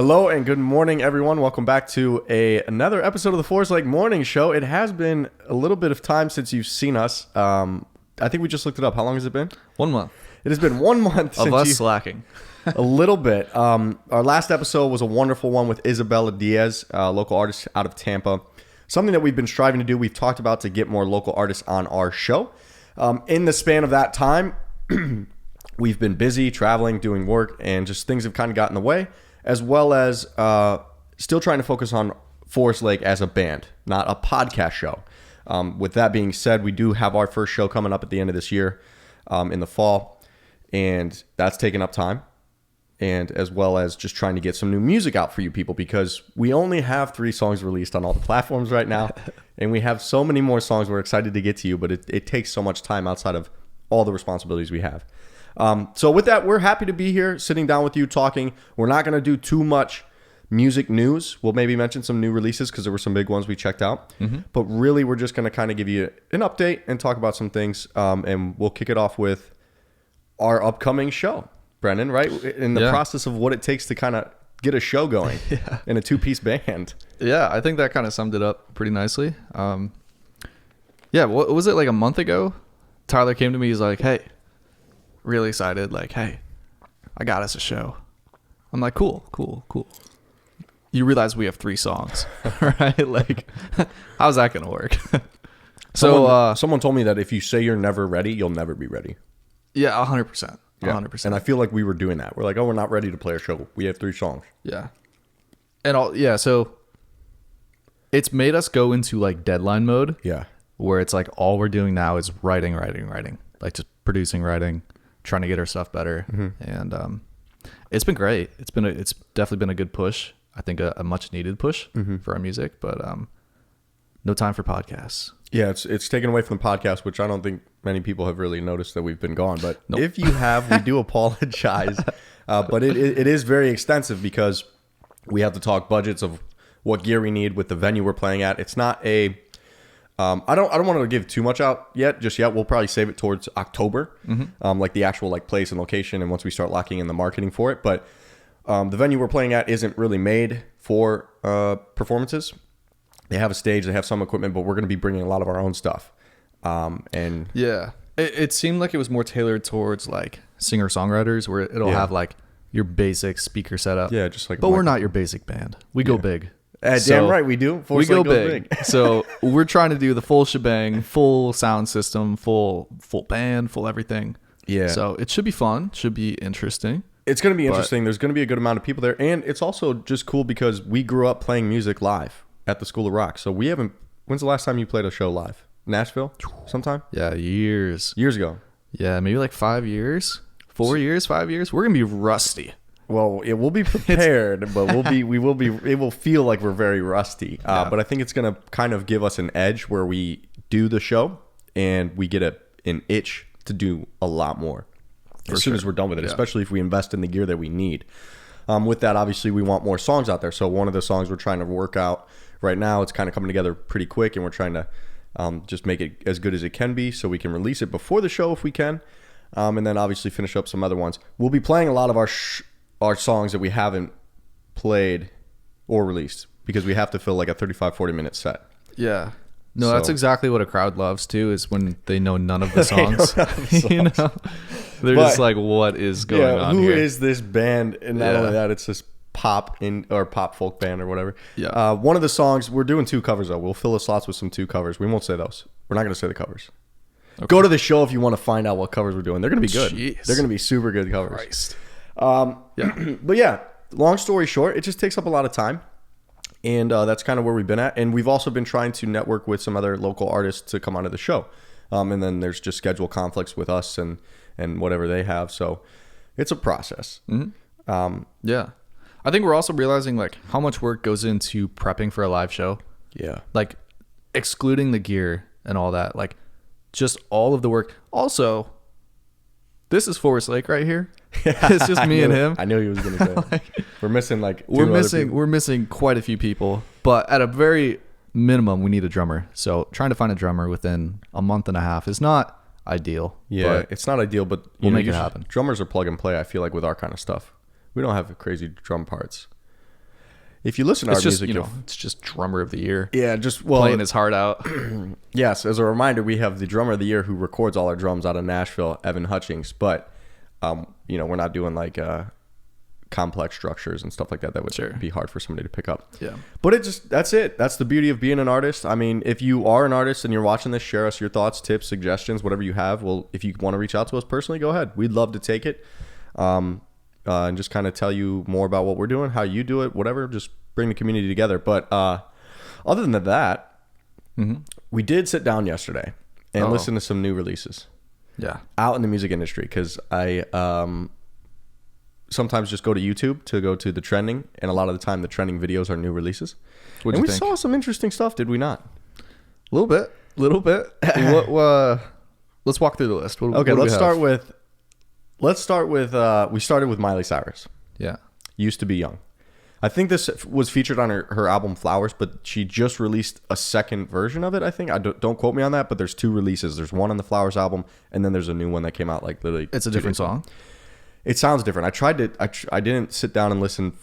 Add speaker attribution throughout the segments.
Speaker 1: Hello and good morning, everyone. Welcome back to another episode of the Forest Lake Morning Show. It has been a little bit of time since you've seen us. I think we just looked it up. How long has it been?
Speaker 2: 1 month.
Speaker 1: It has been 1 month
Speaker 2: Of us slacking.
Speaker 1: A little bit. Our last episode was a wonderful one with Isabella Diaz, local artist out of Tampa. Something that we've been striving to do. We've talked about to get more local artists on our show. In the span of that time, we've been busy traveling, doing work, and just things have kind of gotten in the way, as well as still trying to focus on Forest Lake as a band, not a podcast show. With that being said, we do have our first show coming up at the end of this year in the fall, and that's taken up time, and as well as just trying to get some new music out for you people, because we only have 3 songs released on all the platforms right now, and we have so many more songs we're excited to get to you, but it takes so much time outside of all the responsibilities we have. So with that, we're happy to be here sitting down with you talking. We're not going to do too much music news. We'll maybe mention some new releases because there were some big ones we checked out. But really, we're just going to kind of give you an update and talk about some things. And we'll kick it off with our upcoming show, Brendan, right? In the process of what it takes to kind of get a show going in a 2-piece band.
Speaker 2: Yeah, I think that kind of summed it up pretty nicely. What was it, like a month ago? Tyler came to me. He's like, hey, really excited. Like, hey, I got us a show. I'm like, cool. You realize we have 3 songs, right? Like, how's that going to work?
Speaker 1: Someone told me that if you say you're never ready, you'll never be ready.
Speaker 2: Yeah, 100%. 100%.
Speaker 1: And I feel like we were doing that. We're like, oh, we're not ready to play a show. We have 3 songs.
Speaker 2: Yeah. And so it's made us go into like deadline mode.
Speaker 1: Yeah.
Speaker 2: Where it's like all we're doing now is writing. Like just producing, writing, trying to get our stuff better. And it's been great. It's definitely been a good push. I think a much needed push for our music, but no time for podcasts.
Speaker 1: Yeah, it's taken away from the podcast, which I don't think many people have really noticed that we've been gone. But if you have, we do apologize. But it is very extensive because we have to talk budgets of what gear we need with the venue we're playing at. It's not a I don't want to give too much out yet. We'll probably save it towards October, like the actual like place and location, and once we start locking in the marketing for it. But the venue we're playing at isn't really made for performances. They have a stage, they have some equipment, but we're going to be bringing a lot of our own stuff. And
Speaker 2: yeah, it seemed like it was more tailored towards like singer-songwriters, where it'll have like your basic speaker setup.
Speaker 1: Yeah, just like.
Speaker 2: But we're not your basic band. We go big.
Speaker 1: Damn right we do.
Speaker 2: We go big. So we're trying to do the full shebang, full sound system, full band, full everything. Yeah. So it should be fun. Should be interesting.
Speaker 1: It's going to be interesting. There's going to be a good amount of people there. And it's also just cool because we grew up playing music live at the School of Rock. So we haven't... When's the last time you played a show live? Nashville? Sometime?
Speaker 2: Yeah, years.
Speaker 1: Years ago.
Speaker 2: Yeah, maybe like 5 years. 4 years, 5 years. We're going to be rusty.
Speaker 1: Well, it will be prepared, but it will feel like we're very rusty. But I think it's going to kind of give us an edge where we do the show and we get an itch to do a lot more as soon as we're done with it, especially if we invest in the gear that we need. With that, obviously, we want more songs out there. So one of the songs we're trying to work out right now, it's kind of coming together pretty quick, and we're trying to just make it as good as it can be so we can release it before the show if we can. And then obviously finish up some other ones. We'll be playing a lot of our songs that we haven't played or released because we have to fill like a 35-40 minute set.
Speaker 2: Yeah. No, that's exactly what a crowd loves too, is when they know none of the songs. You know? They're just like, what is going on
Speaker 1: who
Speaker 2: here?
Speaker 1: Who is this band? And not only that, it's this pop folk band or whatever.
Speaker 2: Yeah.
Speaker 1: One of the songs, we're doing 2 covers though. We'll fill the slots with some 2 covers. We won't say those. We're not going to say the covers. Okay. Go to the show if you want to find out what covers we're doing. They're going to be good.
Speaker 2: Jeez.
Speaker 1: They're going to be super good covers.
Speaker 2: Christ.
Speaker 1: But yeah, long story short, it just takes up a lot of time. And that's kind of where we've been at. And we've also been trying to network with some other local artists to come onto the show. And then there's just schedule conflicts with us and whatever they have. So it's a process.
Speaker 2: Yeah. I think we're also realizing like how much work goes into prepping for a live show.
Speaker 1: Yeah.
Speaker 2: Like excluding the gear and all that, like just all of the work. Also, this is Forest Lake right here. It's just me and him.
Speaker 1: I knew he was going to say that. We're missing like
Speaker 2: we're missing quite a few people, but at a very minimum, we need a drummer. So trying to find a drummer within a month and a half is not ideal.
Speaker 1: Yeah, it's not ideal, but
Speaker 2: we'll make it happen.
Speaker 1: Drummers are plug and play, I feel like, with our kind of stuff. We don't have crazy drum parts. if you listen to
Speaker 2: It's
Speaker 1: our
Speaker 2: just
Speaker 1: music,
Speaker 2: it's just drummer of the year
Speaker 1: yeah, just
Speaker 2: playing his heart out.
Speaker 1: Yes, as a reminder, we have the drummer of the year who records all our drums out of Nashville, Evan Hutchings. But we're not doing like complex structures and stuff like that. That would be hard for somebody to pick up.
Speaker 2: Yeah.
Speaker 1: But that's it. That's the beauty of being an artist. I mean, if you are an artist and you're watching this, share us your thoughts, tips, suggestions, whatever you have. Well, if you want to reach out to us personally, go ahead. We'd love to take it. And just kind of tell you more about what we're doing, how you do it, whatever. Just bring the community together. But other than that, we did sit down yesterday and listen to some new releases.
Speaker 2: Yeah.
Speaker 1: Out in the music industry, because I sometimes just go to YouTube to go to the trending, and a lot of the time the trending videos are new releases.
Speaker 2: What'd you think?
Speaker 1: We saw some interesting stuff, did we not?
Speaker 2: A little bit. Let's walk through the list.
Speaker 1: Let's start with we started with Miley Cyrus.
Speaker 2: Yeah.
Speaker 1: Used to Be Young. I think this was featured on her album Flowers, but she just released a second version of it, I think. Don't quote me on that, but there's two releases. There's one on the Flowers album, and then there's a new one that came out like literally.
Speaker 2: It's a different song.
Speaker 1: It sounds different. I didn't sit down and listen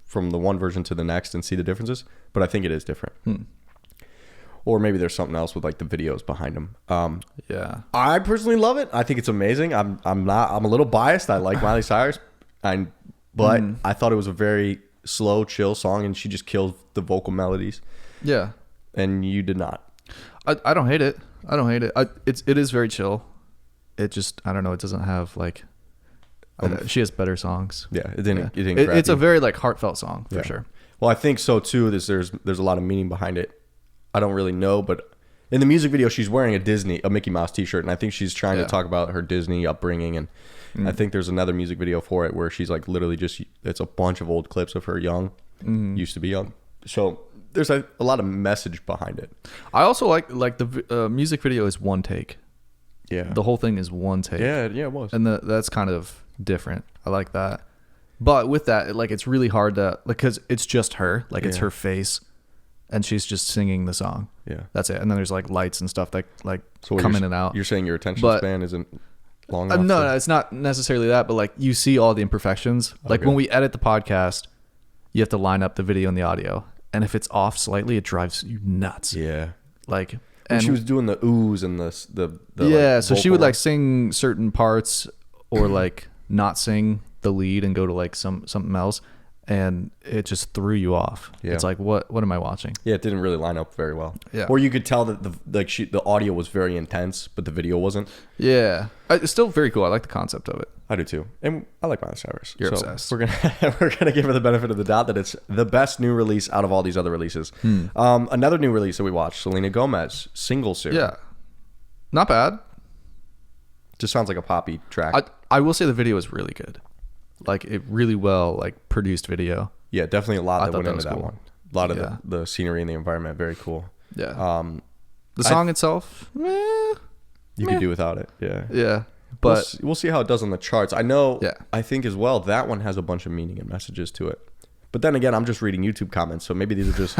Speaker 1: from the one version to the next and see the differences, but I think it is different. Or maybe there's something else with like the videos behind them.
Speaker 2: Yeah.
Speaker 1: I personally love it. I think it's amazing. I'm a little biased. I like Miley Cyrus, but I thought it was a very slow, chill song, and she just killed the vocal melodies.
Speaker 2: Yeah.
Speaker 1: And you did not.
Speaker 2: I don't hate it. It is very chill. It just, I don't know. It doesn't have like. She has better songs.
Speaker 1: Yeah, it didn't.
Speaker 2: It's a very like heartfelt song for sure.
Speaker 1: Well, I think so too. There's a lot of meaning behind it. I don't really know, but in the music video, she's wearing a Mickey Mouse T-shirt, and I think she's trying to talk about her Disney upbringing. And I think there's another music video for it where she's like literally it's a bunch of old clips of her young, used to be young. So there's a lot of message behind it.
Speaker 2: I also like the music video is one take.
Speaker 1: Yeah,
Speaker 2: the whole thing is one take.
Speaker 1: Yeah, it was,
Speaker 2: and that's kind of different. I like that, but with that, it's really hard to because it's just her, it's her face, and she's just singing the song.
Speaker 1: Yeah,
Speaker 2: that's it. And then there's like lights and stuff that come in and out.
Speaker 1: You're saying your attention span isn't long enough?
Speaker 2: No, it's not necessarily that, but you see all the imperfections. When we edit the podcast, you have to line up the video and the audio, and if it's off slightly, it drives you nuts.
Speaker 1: Yeah,
Speaker 2: and
Speaker 1: she was doing the oohs and the
Speaker 2: yeah, so she would sing certain parts or not sing the lead and go to something else, and it just threw you off. Yeah. It's what am I watching?
Speaker 1: Yeah, it didn't really line up very well.
Speaker 2: Yeah.
Speaker 1: Or you could tell that the audio was very intense, but the video wasn't.
Speaker 2: Yeah. It's still very cool. I like the concept of it.
Speaker 1: I do too. And I like Miley Cyrus.
Speaker 2: You're obsessed.
Speaker 1: We're gonna give her the benefit of the doubt that it's the best new release out of all these other releases. Another new release that we watched, Selena Gomez, Single Series.
Speaker 2: Yeah. Not bad.
Speaker 1: Just sounds like a poppy track.
Speaker 2: I will say the video is really good. It really well produced video.
Speaker 1: Yeah, definitely a lot that went into that
Speaker 2: cool.
Speaker 1: one. A lot of the scenery and the environment, very cool.
Speaker 2: Yeah. The song itself,
Speaker 1: you could do without it. Yeah.
Speaker 2: Yeah. But
Speaker 1: we'll see how it does on the charts. I know.
Speaker 2: Yeah.
Speaker 1: I think as well that one has a bunch of meaning and messages to it. But then again, I'm just reading YouTube comments, so maybe these are just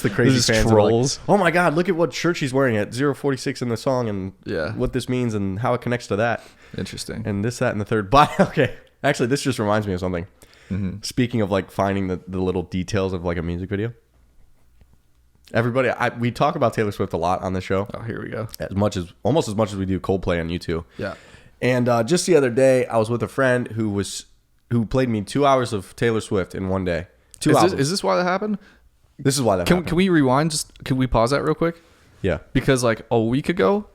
Speaker 1: the crazy fans.
Speaker 2: Trolls.
Speaker 1: Oh my God, look at what shirt she's wearing at 046 in the song, and what this means and how it connects to that.
Speaker 2: Interesting.
Speaker 1: And this, that, and the third. But okay, actually, this just reminds me of something. Speaking of finding the little details of a music video. Everybody, we talk about Taylor Swift a lot on the show.
Speaker 2: Oh, here we go.
Speaker 1: Almost as much as we do Coldplay on YouTube.
Speaker 2: Yeah.
Speaker 1: And just the other day, I was with a friend who played me 2 hours of Taylor Swift in one day.
Speaker 2: Is this why that happened?
Speaker 1: This is why that happened.
Speaker 2: Can we rewind? Can we pause that real quick?
Speaker 1: Yeah.
Speaker 2: Because a week ago,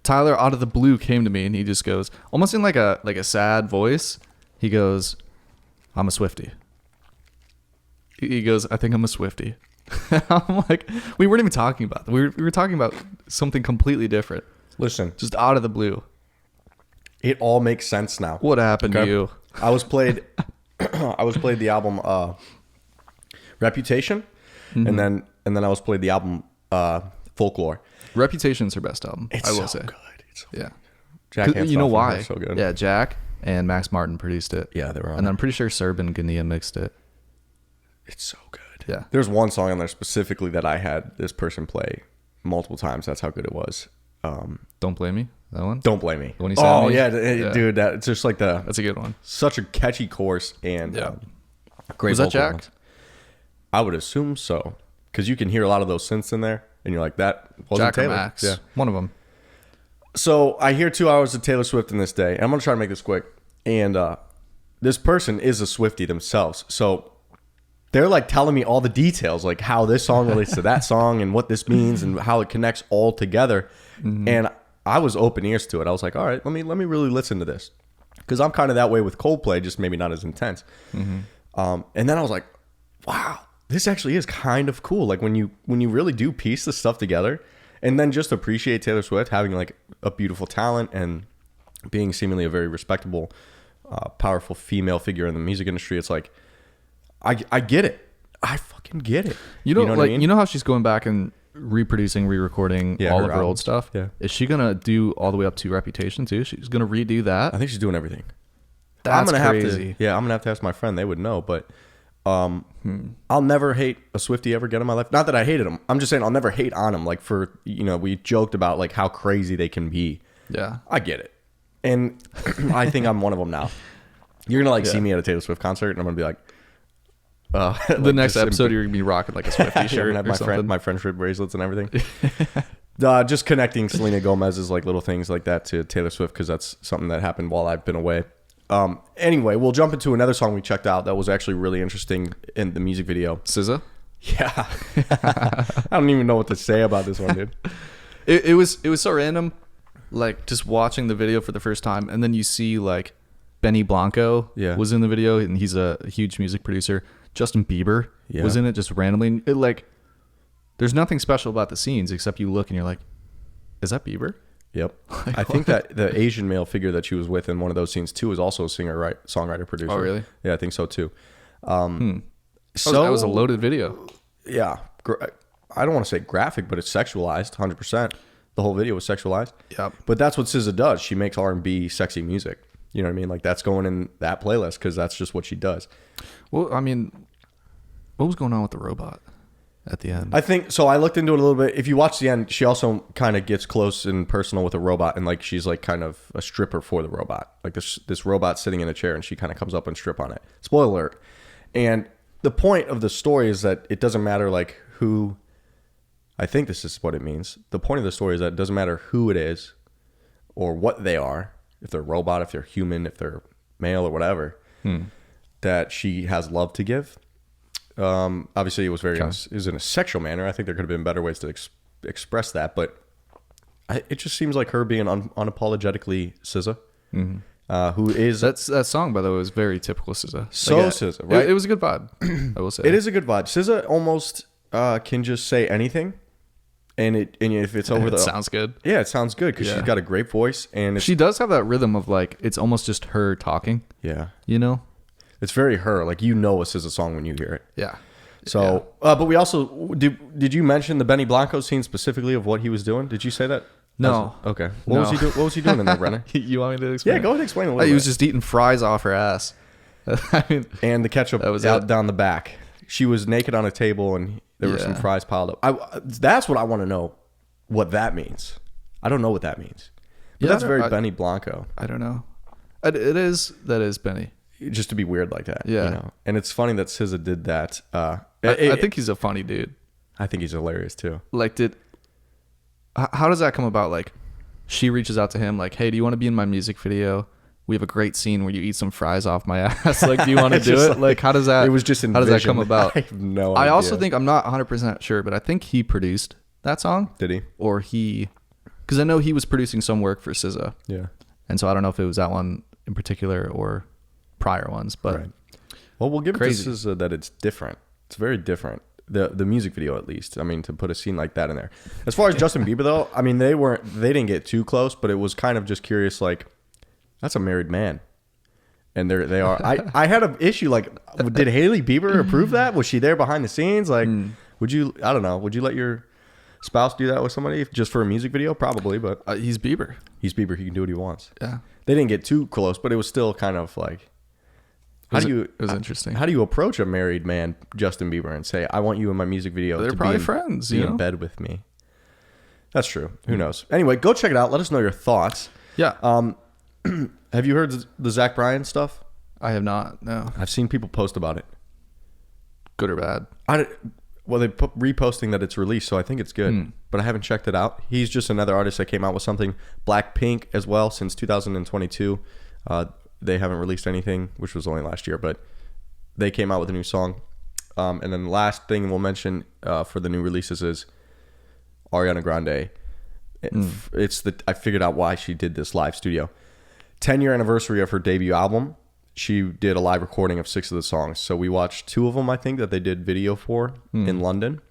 Speaker 2: Tyler out of the blue came to me and he just goes, almost in like a sad voice, he goes, "I'm a Swiftie." He goes, "I think I'm a Swiftie." I'm like, we weren't even talking about that. We were talking about something completely different.
Speaker 1: Listen,
Speaker 2: just out of the blue.
Speaker 1: It all makes sense now.
Speaker 2: What happened to you?
Speaker 1: I was played the album Reputation, and then I was played the album Folklore.
Speaker 2: Reputation's her best album. I will say.
Speaker 1: Good. It's so
Speaker 2: yeah.
Speaker 1: good. Jack Antonoff,
Speaker 2: you know why?
Speaker 1: So good.
Speaker 2: Yeah, Jack and Max Martin produced it.
Speaker 1: Yeah, they were on.
Speaker 2: And I'm pretty sure Serb and Gania mixed it.
Speaker 1: It's so good.
Speaker 2: Yeah.
Speaker 1: There's one song on there specifically that I had this person play multiple times. That's how good it was.
Speaker 2: Don't Blame Me. That one.
Speaker 1: Don't Blame Me.
Speaker 2: When he sang me?
Speaker 1: Yeah, dude. It's just
Speaker 2: that's a good one.
Speaker 1: Such a catchy chorus and great.
Speaker 2: Was that Jack?
Speaker 1: I would assume so, because you can hear a lot of those synths in there, and you're like, that wasn't
Speaker 2: Jack or
Speaker 1: Taylor.
Speaker 2: Max.
Speaker 1: Yeah.
Speaker 2: One of them.
Speaker 1: So I hear 2 hours of Taylor Swift in this day, and I'm gonna try to make this quick. And this person is a Swiftie themselves, so they're like telling me all the details, like how this song relates to that song and what this means and how it connects all together. And I was open ears to it. I was like, all right, let me really listen to this, because I'm kind of that way with Coldplay, just maybe not as intense. And then I was like, wow, this actually is kind of cool. Like when you really do piece this stuff together, and then just appreciate Taylor Swift having like a beautiful talent and being seemingly a very respectable, powerful female figure in the music industry. It's like, I get it. I fucking get it.
Speaker 2: You know
Speaker 1: what
Speaker 2: like
Speaker 1: I mean?
Speaker 2: you know how she's going back and reproducing, re-recording all
Speaker 1: her
Speaker 2: of her old
Speaker 1: albums.
Speaker 2: stuff?
Speaker 1: Yeah.
Speaker 2: Is she gonna do all the way up to Reputation too? She's gonna redo that?
Speaker 1: I think she's doing everything.
Speaker 2: That's
Speaker 1: I'm gonna
Speaker 2: crazy.
Speaker 1: have to. Yeah, I'm gonna have to ask my friend. They would know, but I'll never hate a Swiftie ever again in my life. Not that I hated him. I'm just saying I'll never hate on him. Like we joked about like how crazy they can be.
Speaker 2: Yeah.
Speaker 1: I get it, and I think I'm one of them now. You're gonna see me at a Taylor Swift concert, and I'm gonna be like,
Speaker 2: The next episode, you're gonna be rocking like a Swiftie shirt
Speaker 1: I'm
Speaker 2: or
Speaker 1: gonna have
Speaker 2: something.
Speaker 1: my friendship bracelets and everything. Just connecting Selena Gomez's like little things like that to Taylor Swift, because that's something that happened while I've been away. Anyway, we'll jump into another song we checked out that was actually really interesting in the music video.
Speaker 2: SZA.
Speaker 1: Yeah. I don't even know what to say about this one, dude.
Speaker 2: It was so random, like just watching the video for the first time, and then you see like Benny Blanco was in the video, and he's a huge music producer. Justin Bieber was in it just randomly. It, like, there's nothing special about the scenes except you look and you're like, is that Bieber?
Speaker 1: Yep. I think that the Asian male figure that she was with in one of those scenes too is also a singer, songwriter, producer.
Speaker 2: Oh, really?
Speaker 1: Yeah, I think so too.
Speaker 2: So that was a loaded video.
Speaker 1: Yeah. I don't want to say graphic, but it's sexualized 100%. The whole video was sexualized.
Speaker 2: Yep.
Speaker 1: But that's what SZA does. She makes R&B sexy music. You know what I mean? Like that's going in that playlist because that's just what she does.
Speaker 2: Well, I mean, what was going on with the robot at the end?
Speaker 1: I think so. I looked into it a little bit. If you watch the end, she also kind of gets close and personal with a robot, and like she's like kind of a stripper for the robot. Like this robot sitting in a chair, and she kind of comes up and strip on it. Spoiler alert. And the point of the story is that it doesn't matter like who. I think this is what it means. The point of the story is that it doesn't matter who it is or what they are. If they're a robot, if they're human, if they're male or whatever, that she has love to give. Obviously, it was it was in a sexual manner. I think there could have been better ways to express that, but it just seems like her being unapologetically SZA, who is
Speaker 2: that song, by the way, was very typical SZA.
Speaker 1: SZA, right?
Speaker 2: It was a good vibe. I will say
Speaker 1: it is a good vibe. SZA almost can just say anything. And if it's over
Speaker 2: it sounds good.
Speaker 1: Yeah, it sounds good because she's got a great voice, and
Speaker 2: she does have that rhythm of like it's almost just her talking.
Speaker 1: Yeah,
Speaker 2: you know,
Speaker 1: it's very her. Like a SZA song when you hear it.
Speaker 2: Yeah.
Speaker 1: So, but we also did you mention the Benny Blanco scene specifically of what he was doing? Did you say that?
Speaker 2: No.
Speaker 1: Okay. What was he doing? What was he doing in there, Brennan?
Speaker 2: You want me to explain?
Speaker 1: Yeah, go ahead and explain a little bit.
Speaker 2: He was just eating fries off her ass. I mean,
Speaker 1: and the ketchup was out down the back. She was naked on a table, and there were some fries piled up. That's what I want to know. What that means. I don't know what that means. But that's very Benny Blanco.
Speaker 2: I don't know. That is Benny.
Speaker 1: Just to be weird like that.
Speaker 2: Yeah.
Speaker 1: You know? And it's funny that SZA did that.
Speaker 2: I think he's a funny dude.
Speaker 1: I think he's hilarious too.
Speaker 2: Like, how does that come about? Like, she reaches out to him like, hey, do you want to be in my music video? We have a great scene where you eat some fries off my ass. Like, do you want to do it? Like, how does that?
Speaker 1: It was just
Speaker 2: how does that come about?
Speaker 1: I have no idea.
Speaker 2: I also think, I'm not 100% sure, but I think he produced that song.
Speaker 1: Did he?
Speaker 2: Or because I know he was producing some work for SZA.
Speaker 1: Yeah.
Speaker 2: And so I don't know if it was that one in particular or prior ones, but
Speaker 1: right. Well, we'll give it to SZA that it's different. It's very different. The music video, at least. I mean, to put a scene like that in there. As far as Justin Bieber, though, I mean, they didn't get too close, but it was kind of just curious. Like, that's a married man, and they are. I had an issue. Like, did Hailey Bieber approve that? Was she there behind the scenes? Like, would you? I don't know. Would you let your spouse do that with somebody just for a music video? Probably, but
Speaker 2: he's Bieber.
Speaker 1: He's Bieber. He can do what he wants.
Speaker 2: Yeah.
Speaker 1: They didn't get too close, but it was still kind of like.
Speaker 2: It was interesting.
Speaker 1: How do you approach a married man, Justin Bieber, and say, "I want you in my music video"?
Speaker 2: They're probably friends.
Speaker 1: Be in bed with me. That's true. Who knows? Anyway, go check it out. Let us know your thoughts.
Speaker 2: Yeah.
Speaker 1: Have you heard the Zach Bryan stuff?
Speaker 2: I have not. No.
Speaker 1: I've seen people post about it.
Speaker 2: good or bad?
Speaker 1: Well, they put reposting that it's released, so I think it's good. But I haven't checked it out. He's just another artist that came out with something. Blackpink as well since 2022. They haven't released anything, which was only last year, but they came out with a new song. And then the last thing we'll mention for the new releases is Ariana Grande. I figured out why she did this live studio. 10-year anniversary of her debut album. She did a live recording of 6 of the songs. So we watched 2 of them, I think, that they did video for in London.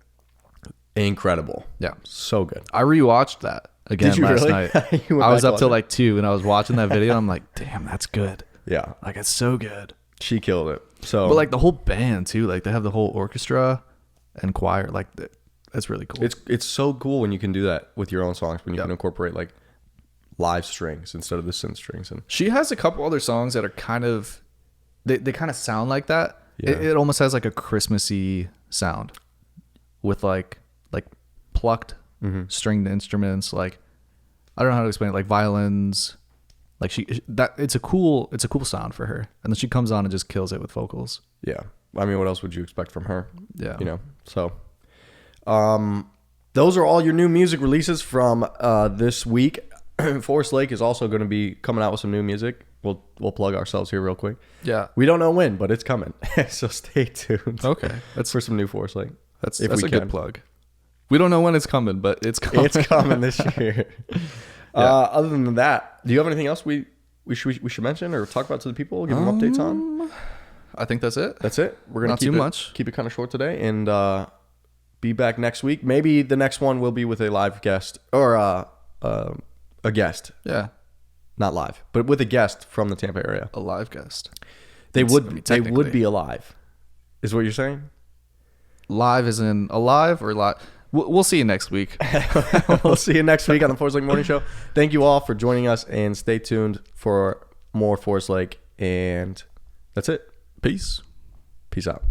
Speaker 1: Incredible.
Speaker 2: Yeah.
Speaker 1: So good.
Speaker 2: I rewatched that again
Speaker 1: Did you
Speaker 2: last
Speaker 1: really?
Speaker 2: night.
Speaker 1: You went
Speaker 2: I was
Speaker 1: back
Speaker 2: up till
Speaker 1: on
Speaker 2: like 2 and I was watching that video. And I'm like, damn, that's good.
Speaker 1: Yeah.
Speaker 2: Like, it's so good.
Speaker 1: She killed it. So,
Speaker 2: But like the whole band too. Like they have the whole orchestra and choir. Like that's really cool.
Speaker 1: it's so cool when you can do that with your own songs, when you
Speaker 2: Yep.
Speaker 1: can incorporate like live strings instead of the synth strings. And
Speaker 2: She has a couple other songs that are kind of, they kind of sound like that.
Speaker 1: Yeah.
Speaker 2: It almost has like a Christmassy sound with like plucked stringed instruments. Like, I don't know how to explain it. Like violins, like it's a cool sound for her. And then she comes on and just kills it with vocals.
Speaker 1: yeah, I mean, what else would you expect from her?
Speaker 2: Yeah.
Speaker 1: You know, so those are all your new music releases from this week. Forest Lake is also going to be coming out with some new music. We'll plug ourselves here real quick.
Speaker 2: Yeah.
Speaker 1: We don't know when, but it's coming. So stay tuned.
Speaker 2: Okay.
Speaker 1: That's for some new Forest Lake.
Speaker 2: That's
Speaker 1: if
Speaker 2: a
Speaker 1: we
Speaker 2: good
Speaker 1: can.
Speaker 2: plug. We don't know when it's coming, but it's coming.
Speaker 1: It's coming this year. Other than that, do you have anything else we should mention or talk about to the people? Give them updates on.
Speaker 2: I think that's it.
Speaker 1: That's it. We're gonna
Speaker 2: Not
Speaker 1: keep
Speaker 2: too
Speaker 1: it,
Speaker 2: much.
Speaker 1: Keep it kind of short today, and be back next week. Maybe the next one will be with a live guest or a guest,
Speaker 2: Yeah.
Speaker 1: not live, but with a guest from the Tampa area.
Speaker 2: A live guest.
Speaker 1: They
Speaker 2: It's-
Speaker 1: would
Speaker 2: I mean,
Speaker 1: they would
Speaker 2: technically.
Speaker 1: be alive, is what you're saying?
Speaker 2: Live is in alive or live? We'll see you next week.
Speaker 1: We'll see you next week on the Forest Lake Morning Show. Thank you all for joining us, and stay tuned for more Forest Lake. And that's it.
Speaker 2: Peace.
Speaker 1: Peace out.